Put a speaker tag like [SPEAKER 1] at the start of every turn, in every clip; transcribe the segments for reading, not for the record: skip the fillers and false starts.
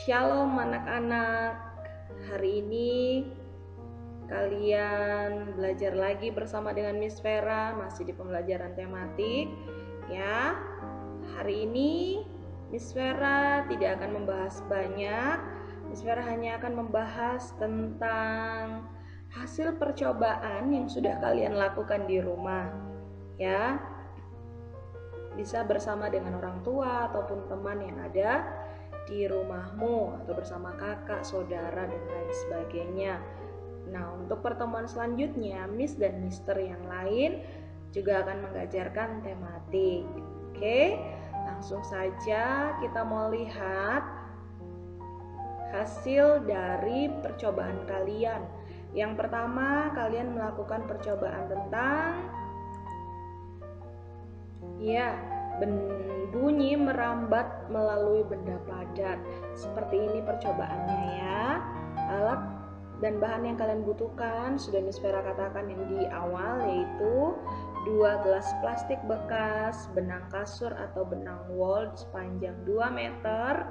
[SPEAKER 1] Shalom anak-anak. Hari ini kalian belajar lagi bersama dengan Miss Vera, masih di pembelajaran tematik ya. Hari ini Miss Vera tidak akan membahas banyak. Miss Vera hanya akan membahas tentang hasil percobaan yang sudah kalian lakukan di rumah ya. Bisa bersama dengan orang tua ataupun teman yang ada di rumahmu, atau bersama kakak, saudara, dan lain sebagainya. Nah, untuk pertemuan selanjutnya, Miss dan Mister yang lain juga akan mengajarkan tematik. Oke, langsung saja kita mau lihat hasil dari percobaan kalian. Yang pertama, kalian melakukan percobaan tentang bunyi merambat melalui benda padat. Seperti ini percobaannya ya. Alat dan bahan yang kalian butuhkan sudah Miss Vera katakan yang di awal, yaitu 2 gelas plastik bekas, benang kasur atau benang wol sepanjang 2 meter,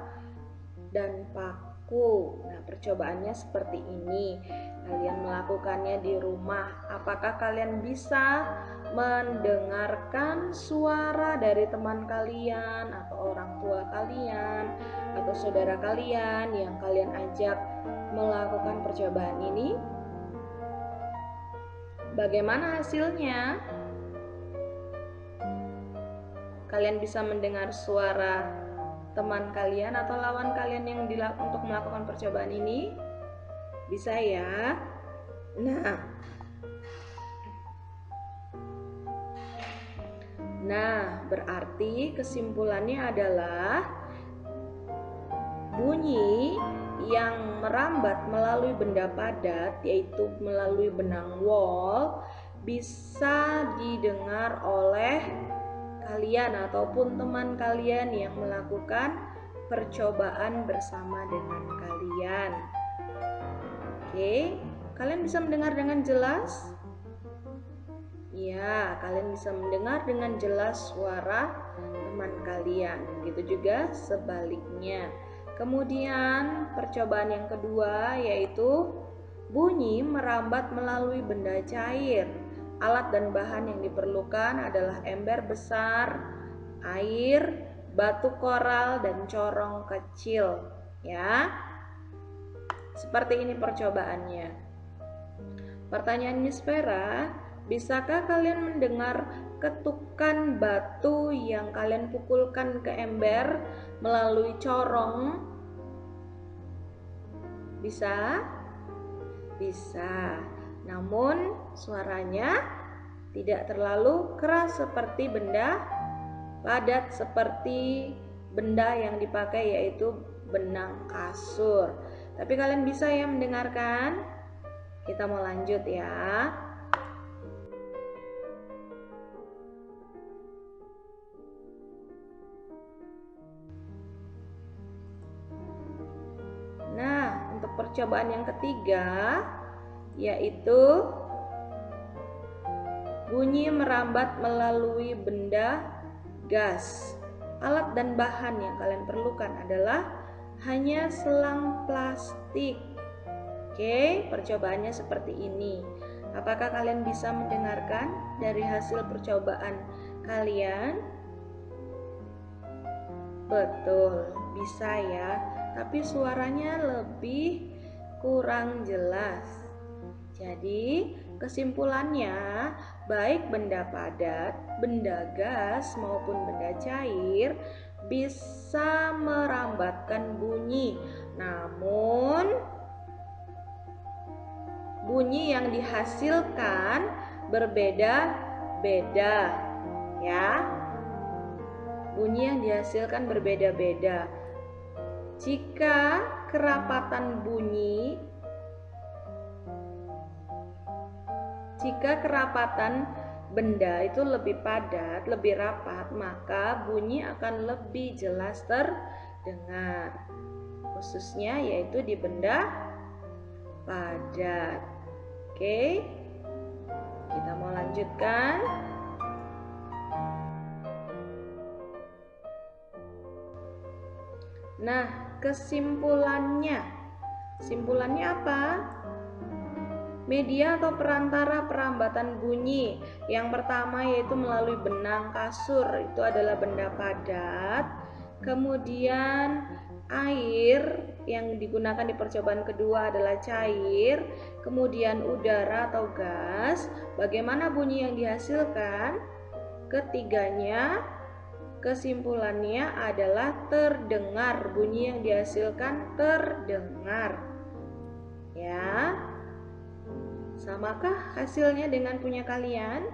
[SPEAKER 1] dan paku. Nah, percobaannya seperti ini. Kalian melakukannya di rumah. Apakah kalian bisa mendengarkan suara dari teman kalian atau orang tua kalian atau saudara kalian yang kalian ajak melakukan percobaan ini? Bagaimana hasilnya? Kalian bisa mendengar suara teman kalian atau lawan kalian yang untuk melakukan percobaan ini? Bisa ya? Nah, berarti kesimpulannya adalah bunyi yang merambat melalui benda padat, yaitu melalui benang wol, bisa didengar oleh kalian ataupun teman kalian yang melakukan percobaan bersama dengan kalian. Oke, kalian bisa mendengar dengan jelas? Ya, kalian bisa mendengar dengan jelas suara teman kalian. Begitu juga sebaliknya. Kemudian percobaan yang kedua yaitu bunyi merambat melalui benda cair. Alat dan bahan yang diperlukan adalah ember besar, air, batu koral, dan corong kecil. Ya, seperti ini percobaannya. Pertanyaan Miss Vera, bisakah kalian mendengar ketukan batu yang kalian pukulkan ke ember melalui corong? Bisa? Bisa. Namun suaranya tidak terlalu keras seperti benda padat, seperti benda yang dipakai yaitu benang kasur. Tapi kalian bisa ya mendengarkan? Kita mau lanjut ya. Nah, untuk percobaan yang ketiga yaitu bunyi merambat melalui benda gas. Alat dan bahan yang kalian perlukan adalah hanya selang plastik. Oke, percobaannya seperti ini. Apakah kalian bisa mendengarkan dari hasil percobaan kalian? Betul, bisa ya. Tapi suaranya lebih kurang jelas. Jadi, kesimpulannya, baik benda padat, benda gas maupun benda cair bisa merambatkan bunyi. Namun, bunyi yang dihasilkan berbeda-beda ya. Bunyi yang dihasilkan berbeda-beda. Jika kerapatan benda itu lebih padat, lebih rapat, maka bunyi akan lebih jelas terdengar. Khususnya yaitu di benda padat. Oke, kita mau lanjutkan. Nah, kesimpulannya. Kesimpulannya apa? Media atau perantara perambatan bunyi. Yang pertama yaitu melalui benang kasur, itu adalah benda padat. Kemudian air yang digunakan di percobaan kedua adalah cair. Kemudian udara atau gas. Bagaimana bunyi yang dihasilkan? Ketiganya, kesimpulannya adalah terdengar. Bunyi yang dihasilkan terdengar. Ya. Samakah hasilnya dengan punya kalian?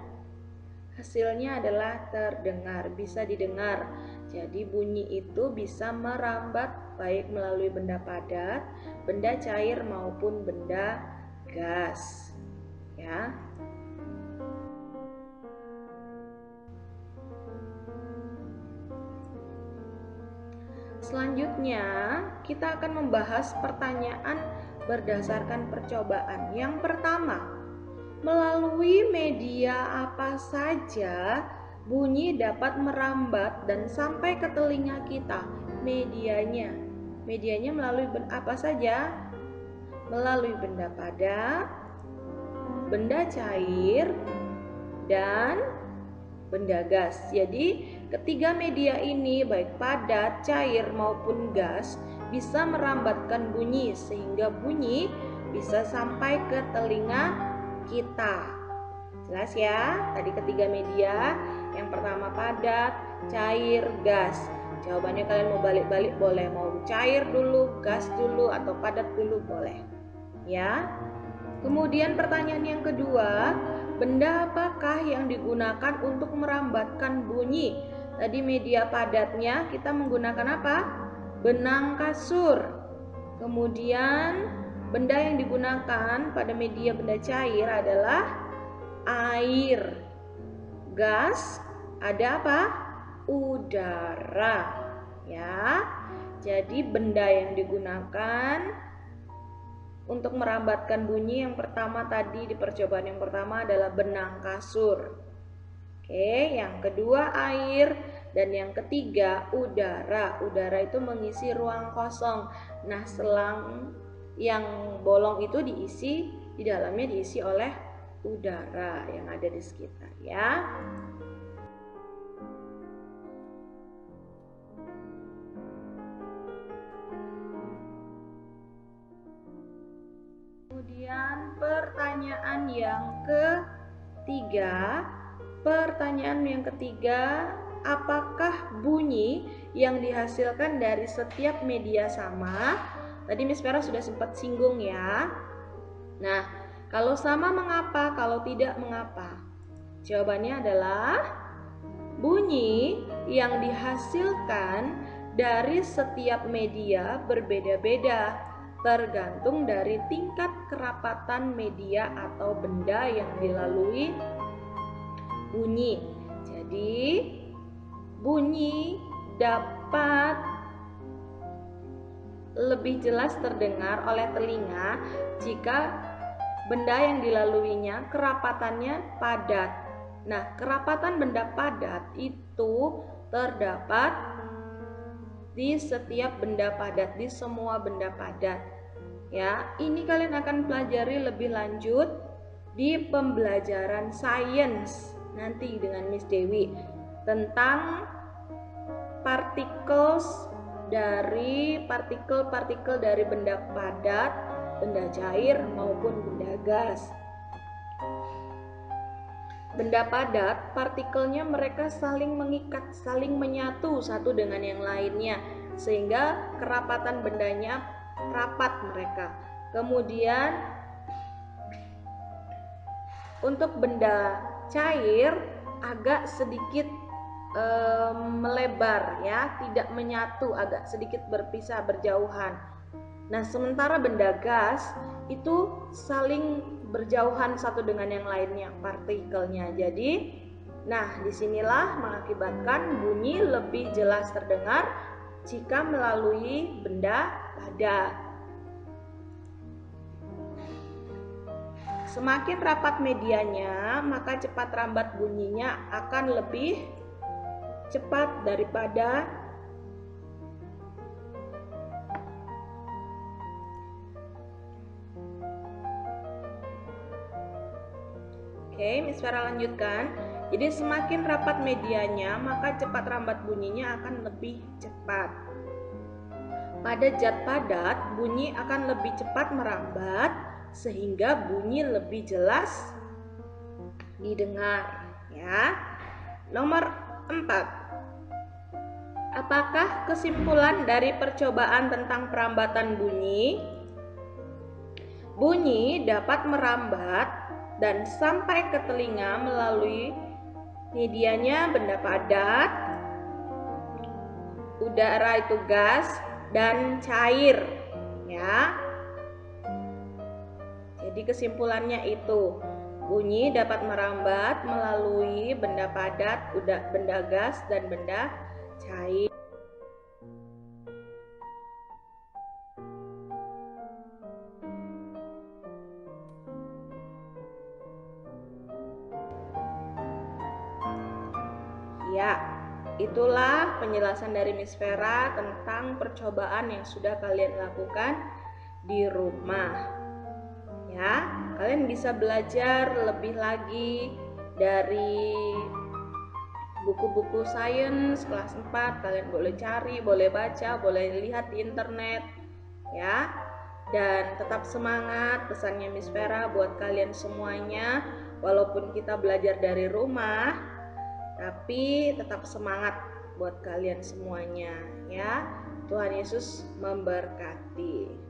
[SPEAKER 1] Hasilnya adalah terdengar, bisa didengar. Jadi bunyi itu bisa merambat baik melalui benda padat, benda cair maupun benda gas. Ya. Selanjutnya, kita akan membahas pertanyaan berdasarkan percobaan. Yang pertama, melalui media apa saja bunyi dapat merambat dan sampai ke telinga kita? Medianya melalui apa saja? Melalui benda padat, benda cair, dan benda gas. Jadi ketiga media ini baik padat, cair maupun gas bisa merambatkan bunyi sehingga bunyi bisa sampai ke telinga kita. Jelas ya? Tadi ketiga media, yang pertama padat, cair, gas. Jawabannya kalian mau balik-balik boleh, mau cair dulu, gas dulu, atau padat dulu boleh. Ya. Kemudian pertanyaan yang kedua, benda apakah yang digunakan untuk merambatkan bunyi? Tadi media padatnya kita menggunakan apa? Benang kasur. Kemudian benda yang digunakan pada media benda cair adalah air. Gas ada apa? Udara. Ya. Jadi benda yang digunakan untuk merambatkan bunyi yang pertama tadi di percobaan yang pertama adalah benang kasur. Oke, yang kedua air, dan yang ketiga udara. Udara itu mengisi ruang kosong. Nah, selang yang bolong itu di dalamnya diisi oleh udara yang ada di sekitar, ya. Kemudian pertanyaan yang ketiga. Apakah bunyi yang dihasilkan dari setiap media sama? Tadi Miss Vera sudah sempat singgung ya. Nah, kalau sama mengapa? Kalau tidak mengapa? Jawabannya adalah bunyi yang dihasilkan dari setiap media berbeda-beda, tergantung dari tingkat kerapatan media atau benda yang dilalui bunyi. Jadi bunyi dapat lebih jelas terdengar oleh telinga jika benda yang dilaluinya kerapatannya padat. Nah, kerapatan benda padat itu terdapat di setiap benda padat, di semua benda padat. Ya, ini kalian akan pelajari lebih lanjut di pembelajaran sains nanti dengan Miss Dewi tentang partikel dari benda padat, benda cair maupun benda gas. Benda padat, partikelnya mereka saling mengikat, saling menyatu satu dengan yang lainnya sehingga kerapatan bendanya rapat mereka. Kemudian untuk benda cair agak sedikit melebar ya, tidak menyatu, agak sedikit berpisah, berjauhan. Nah, sementara benda gas itu saling berjauhan satu dengan yang lainnya partikelnya. Jadi, nah disinilah mengakibatkan bunyi lebih jelas terdengar jika melalui benda padat. Semakin rapat medianya, maka cepat rambat bunyinya akan lebih cepat daripada Oke, Miss Vera lanjutkan. Jadi semakin rapat medianya, maka cepat rambat bunyinya akan lebih cepat. Pada zat padat, bunyi akan lebih cepat merambat sehingga bunyi lebih jelas didengar, ya. Nomor 4. Apakah kesimpulan dari percobaan tentang perambatan bunyi? Bunyi dapat merambat dan sampai ke telinga melalui medianya benda padat, udara itu gas, dan cair, ya. Jadi kesimpulannya itu, bunyi dapat merambat melalui benda padat, benda gas, dan benda cair. Ya, itulah penjelasan dari Miss Vera tentang percobaan yang sudah kalian lakukan di rumah. Ya, kalian bisa belajar lebih lagi dari buku-buku sains kelas 4. Kalian boleh cari, boleh baca, boleh lihat di internet, ya. Dan tetap semangat, pesannya Miss Vera buat kalian semuanya. Walaupun kita belajar dari rumah, tapi tetap semangat buat kalian semuanya, ya. Tuhan Yesus memberkati.